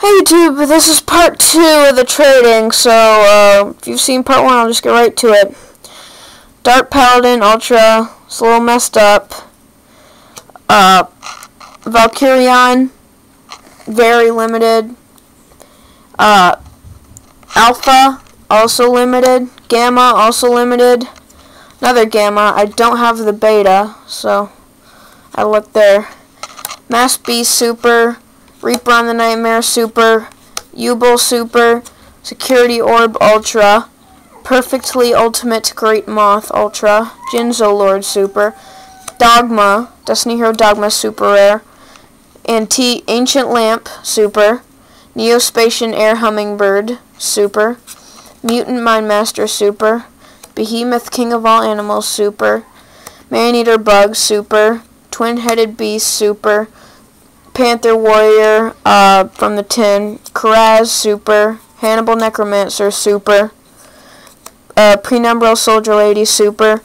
Hey YouTube, this is part 2 of the trading, so if you've seen part 1, I'll just get right to it. Dark Paladin Ultra, it's a little messed up. Valkyrion, very limited. Alpha, also limited. Gamma, also limited. Another Gamma, I don't have the beta, so I looked there. Mass Beast Super, Reaper on the Nightmare Super, Yubel Super, Security Orb Ultra, Perfectly Ultimate Great Moth Ultra, Jinzo Lord Super, Dogma, Destiny Hero Dogma Super Rare, Ancient Lamp Super, Neospatian Air Hummingbird Super, Mutant Mindmaster Super, Behemoth King of All Animals Super, Maneater Bug Super, Twin-Headed Beast Super, Panther Warrior from the tin, Karaz Super, Hannibal Necromancer Super, Penumbral Soldier Lady Super,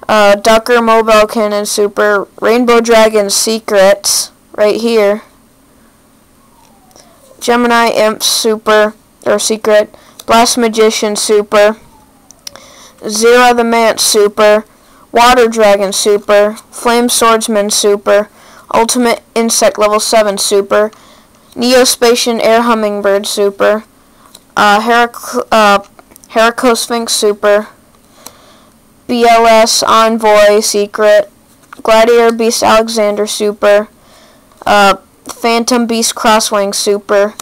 Ducker Mobile Cannon Super, Rainbow Dragon Secret, right here, Gemini Imp Super, or Secret, Blast Magician Super, Zera the Mant Super, Water Dragon Super, Flame Swordsman Super, Ultimate Insect Level 7 Super, Neospatian Air Hummingbird Super, Heraclosphinx Super, BLS Envoy Secret, Gladiator Beast Alexander Super, Phantom Beast Crosswing Super,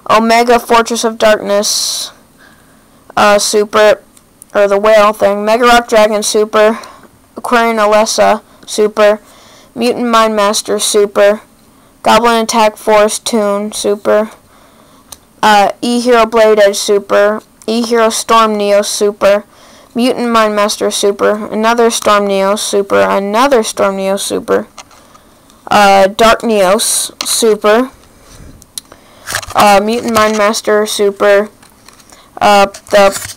Omega Fortress of Darkness Super, or the whale thing, Mega Rock Dragon Super, Aquarian Alessa Super, Mutant Mindmaster Super, Goblin Attack Force Toon Super, E-Hero Blade Edge Super, E-Hero Storm Neo Super, Mutant Mindmaster Super, another Storm Neo Super, another Storm Neo Super, Dark Neos Super, Mutant Mindmaster Super, the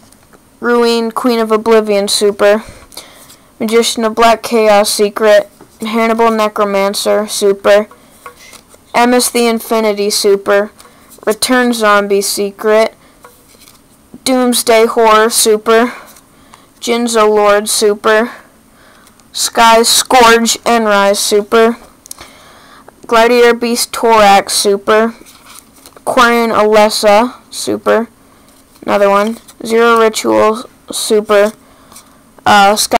Ruin Queen of Oblivion Super, Magician of Black Chaos Secret, Hannibal Necromancer Super, Emis the Infinity Super, Return Zombie Secret, Doomsday Horror Super, Jinzo Lord Super, Sky Scourge Enrise Super, Gladiator Beast Torax Super, Aquarian Alessa Super, another one, Zero Ritual Super, Sky